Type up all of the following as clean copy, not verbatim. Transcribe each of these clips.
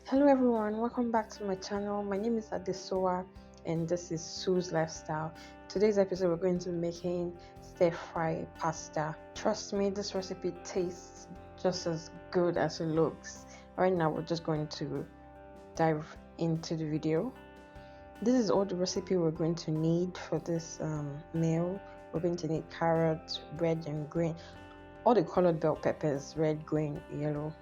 Hello everyone, welcome back to my channel. My name is Adesoa and this is Sue's Lifestyle. Today's episode we're going to be making stir fry pasta. Trust me, this recipe tastes just as good as it looks. Right now we're just going to dive into the video. This is all the recipe we're going to need for this meal. We're going to need carrots, red and green, all the colored bell peppers, red, green, yellow,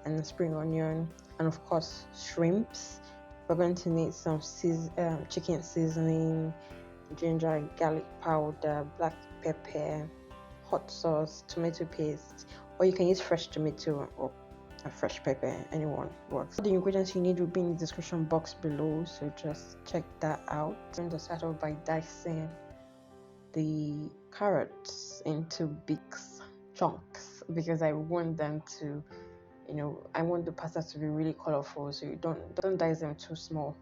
and the spring onion, and of course shrimps. We're going to need some chicken seasoning, ginger and garlic powder, black pepper, hot sauce, tomato paste, or you can use fresh tomato or a fresh pepper, anyone works. The ingredients you need will be in the description box below, so just check that out. I'm going to start off by dicing the carrots into big chunks because I want them to, I want the pasta to be really colorful, so you don't dice them too small.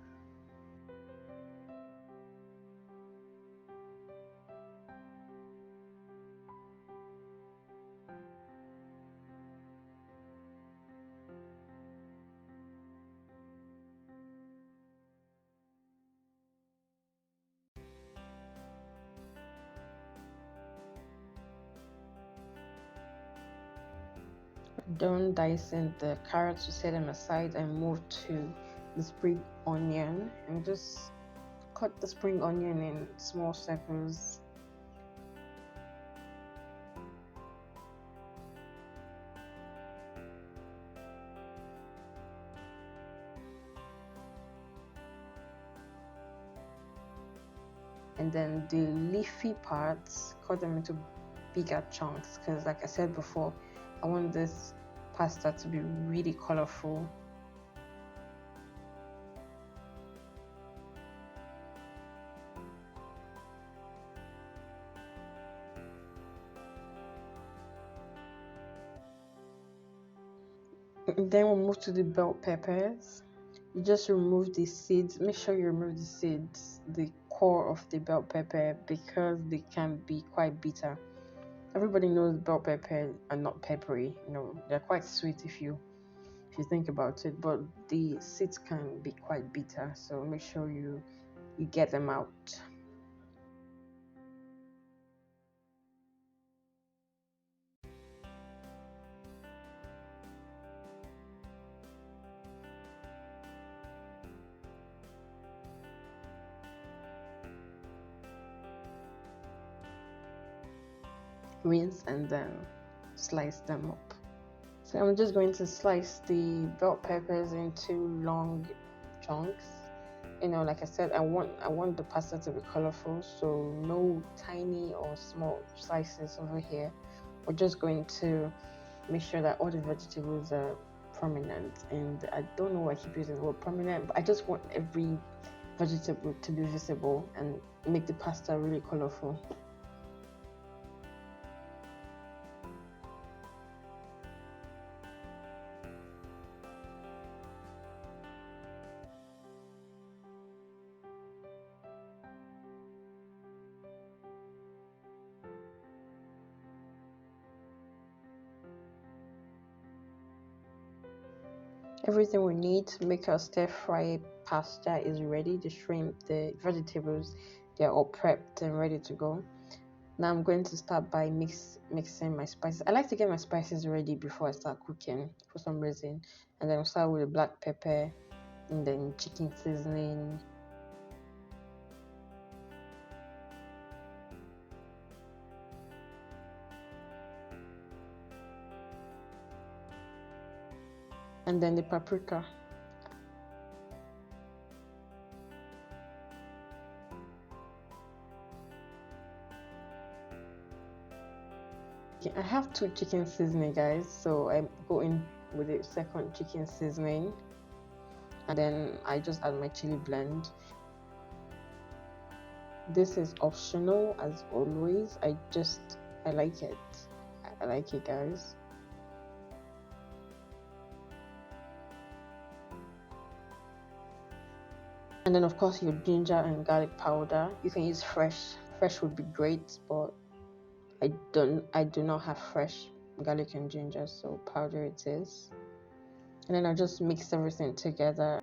Done dicing the carrots, to set them aside and move to the spring onion and just cut the spring onion in small circles. And then the leafy parts, cut them into bigger chunks because, like I said before, I want this pasta to be really colorful. Then we'll move to the bell peppers. You just remove the seeds. Make sure you remove the seeds, the core of the bell pepper, because they can be quite bitter. Everybody knows bell pepper are not peppery. They're quite sweet if you think about it, but the seeds can be quite bitter. So make sure you get them out. Rinse and then slice them up. So I'm just going to slice the bell peppers into long chunks. Like I said, I want the pasta to be colorful, so no tiny or small slices over here. We're just going to make sure that all the vegetables are prominent, and I don't know why I keep using the word prominent, but I just want every vegetable to be visible and make the pasta really colorful. Everything we need to make our stir fry pasta is ready. The shrimp, the vegetables, they're all prepped and ready to go. Now I'm going to start by mixing my spices. I like to get my spices ready before I start cooking for some reason. And then I'll start with the black pepper and then chicken seasoning. And then the paprika. I have 2 chicken seasoning, guys, so I go in with the second chicken seasoning, and then I just add my chili blend. This is optional as always. I like it. I like it, guys. And then of course your ginger and garlic powder. You can use fresh. Fresh would be great, but I do not have fresh garlic and ginger, so powder it is. And then I just mix everything together.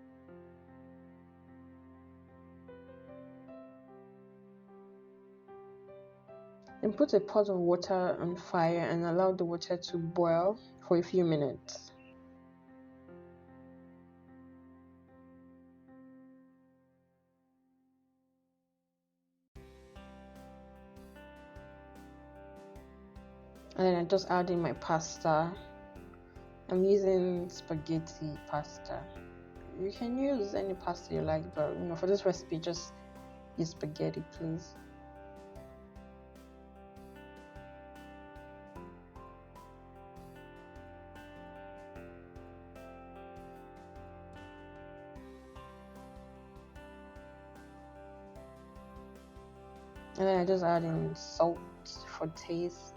Then put a pot of water on fire and allow the water to boil for a few minutes. And then I just add in my pasta. I'm using spaghetti pasta. You can use any pasta you like, but for this recipe, just use spaghetti, please. And then I just add in salt for taste.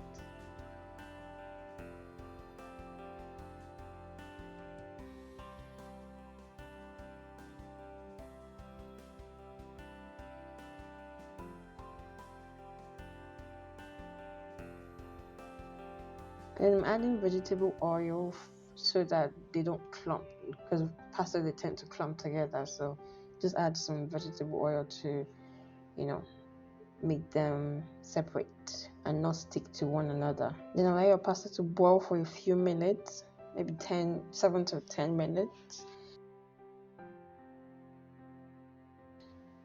And I'm adding vegetable oil so that they don't clump, because pasta they tend to clump together. So just add some vegetable oil to, you know, make them separate and not stick to one another. Then allow your pasta to boil for a few minutes, maybe 7 to 10 minutes.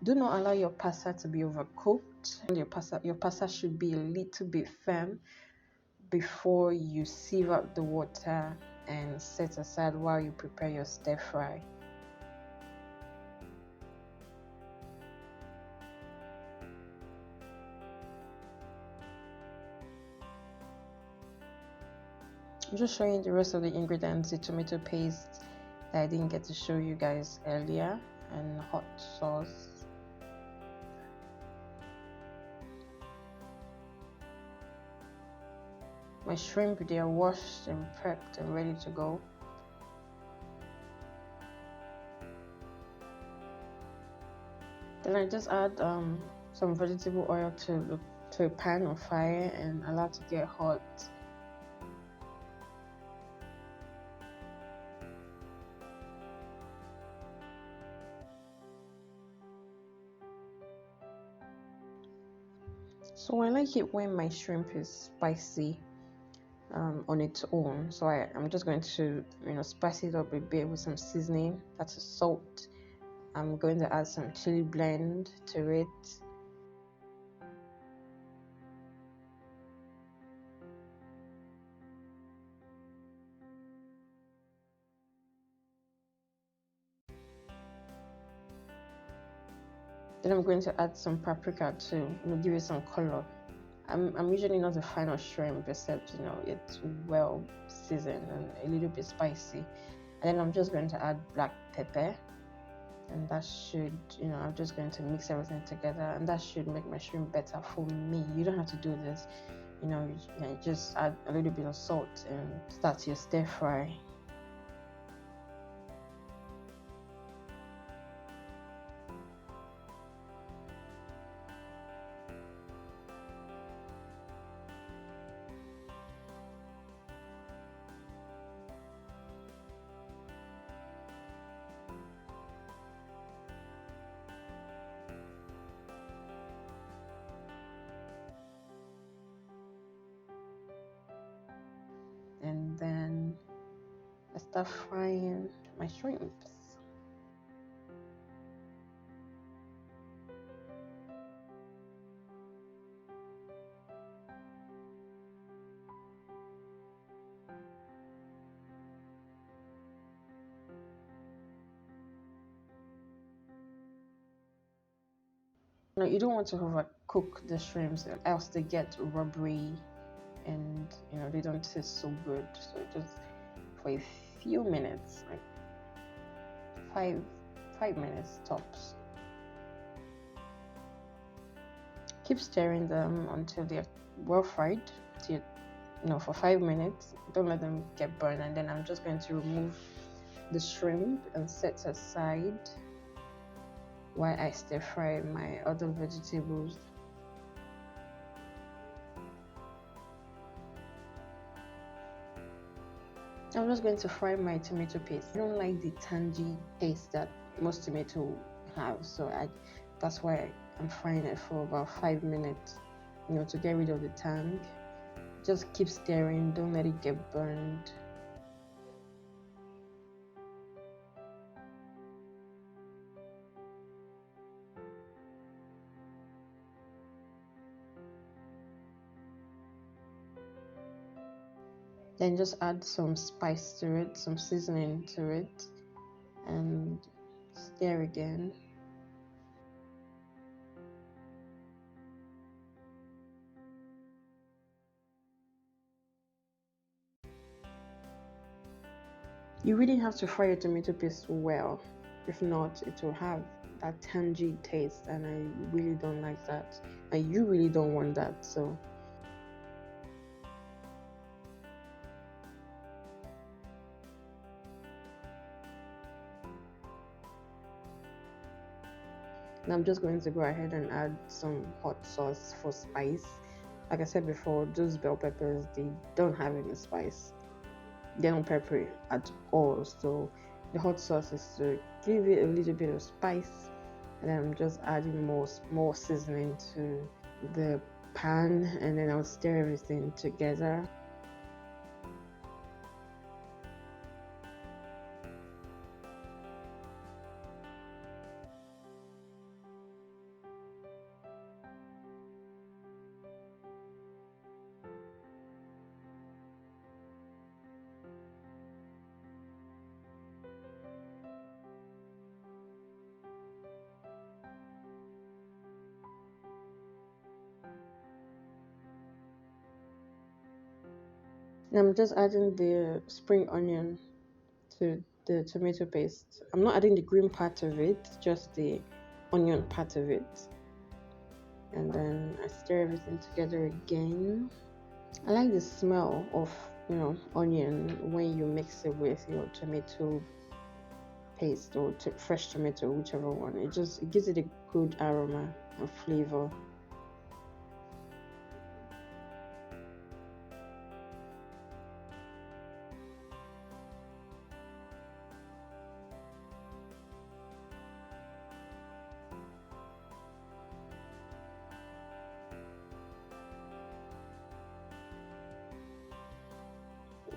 Do not allow your pasta to be overcooked. Your pasta should be a little bit firm before you sieve out the water and set aside while you prepare your stir fry. I'm just showing the rest of the ingredients: the tomato paste that I didn't get to show you guys earlier, and hot sauce. My shrimp, they are washed and prepped and ready to go. Then I just add some vegetable oil to a pan on fire and allow it to get hot. So I like it when my shrimp is spicy on its own. So I'm just going to spice it up a bit with some seasoning. That's salt. I'm going to add some chili blend to it. Then I'm going to add some paprika to give it some color. I'm usually not a fan of shrimp, except it's well seasoned and a little bit spicy. And then I'm just going to add black pepper, and that should I'm just going to mix everything together, and that should make my shrimp better for me. You don't have to do this, you just add a little bit of salt and start your stir fry. And then I start frying my shrimps. You don't want to overcook the shrimps, else they get rubbery and they don't taste so good. So just for a few minutes, like five minutes tops. Keep stirring them until they're well fried. For 5 minutes. Don't let them get burned. And then I'm just going to remove the shrimp and set aside while I stir fry my other vegetables. I'm just going to fry my tomato paste. I don't like the tangy taste that most tomato have, so that's why I'm frying it for about 5 minutes, to get rid of the tang. Just keep stirring, don't let it get burned. Then just add some spice to it, some seasoning to it, and stir again. You really have to fry your tomato paste well. If not, it will have that tangy taste, and I really don't like that. And you really don't want that. So now I'm just going to go ahead and add some hot sauce for spice. Like I said before, those bell peppers, they don't have any spice. They don't pepper at all. So the hot sauce is to give it a little bit of spice, and then I'm just adding more seasoning to the pan, and then I'll stir everything together. And I'm just adding the spring onion to the tomato paste. I'm not adding the green part of it, just the onion part of it. And then I stir everything together again. I like the smell of onion when you mix it with your tomato paste or fresh tomato, whichever one. It gives it a good aroma and flavor.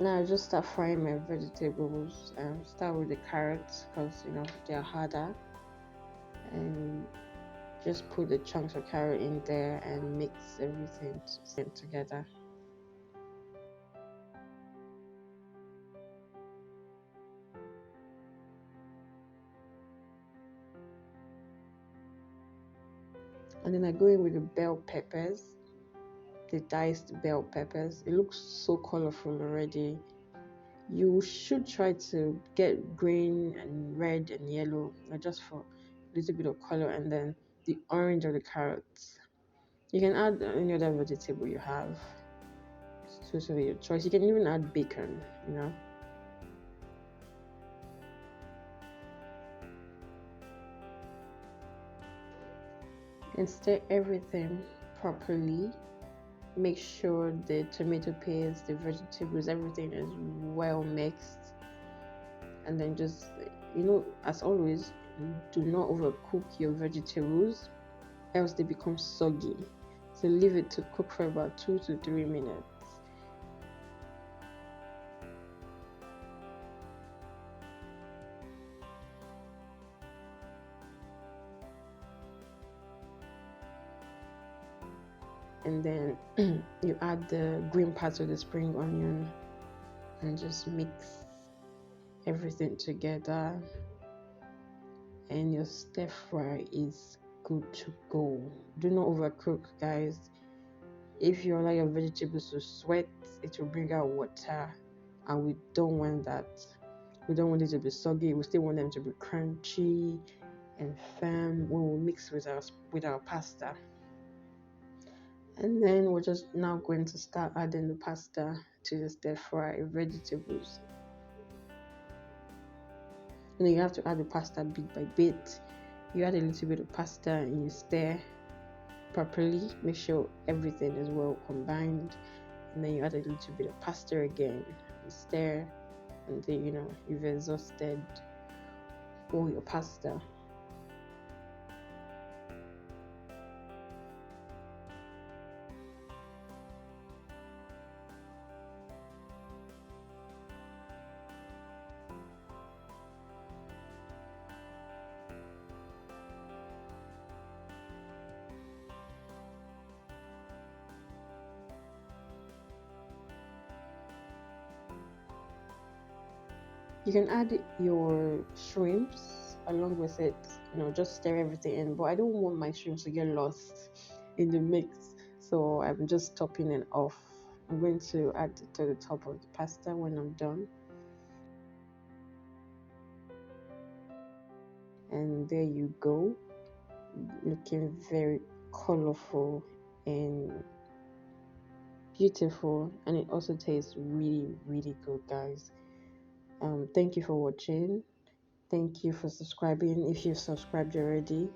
Now I just start frying my vegetables. Start with the carrots because they are harder, and just put the chunks of carrot in there and mix everything together. And then I go in with the bell peppers, the diced bell peppers. It looks so colorful already. You should try to get green and red and yellow, just for a little bit of color, and then the orange of the carrots. You can add any other vegetable you have. It's totally your choice. You can even add bacon. And stir everything properly. Make sure the tomato paste, the vegetables, everything is well mixed. And then just, as always, do not overcook your vegetables, else they become soggy. So leave it to cook for about 2 to 3 minutes. And then you add the green parts of the spring onion and just mix everything together, and your stir fry is good to go. Do not overcook, guys. If you allow your vegetables to sweat, it will bring out water, and we don't want that. We don't want it to be soggy. We still want them to be crunchy and firm when we mix with our pasta. And then we're just now going to start adding the pasta to the stir fry vegetables. You have to add the pasta bit by bit. You add a little bit of pasta and you stir properly. Make sure everything is well combined. And then you add a little bit of pasta again. You stir. until you've exhausted all your pasta. You can add your shrimps along with it, just stir everything in. But I don't want my shrimps to get lost in the mix, so I'm just topping it off. I'm going to add it to the top of the pasta when I'm done. And there you go, looking very colorful and beautiful, and it also tastes really, really good, guys. Thank you for watching. Thank you for subscribing. If you've subscribed already,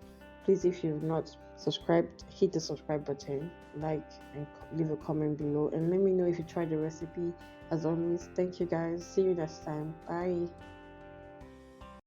please, if you've not subscribed, hit the subscribe button, like, and leave a comment below, and let me know if you tried the recipe. As always, thank you guys. See you next time. Bye.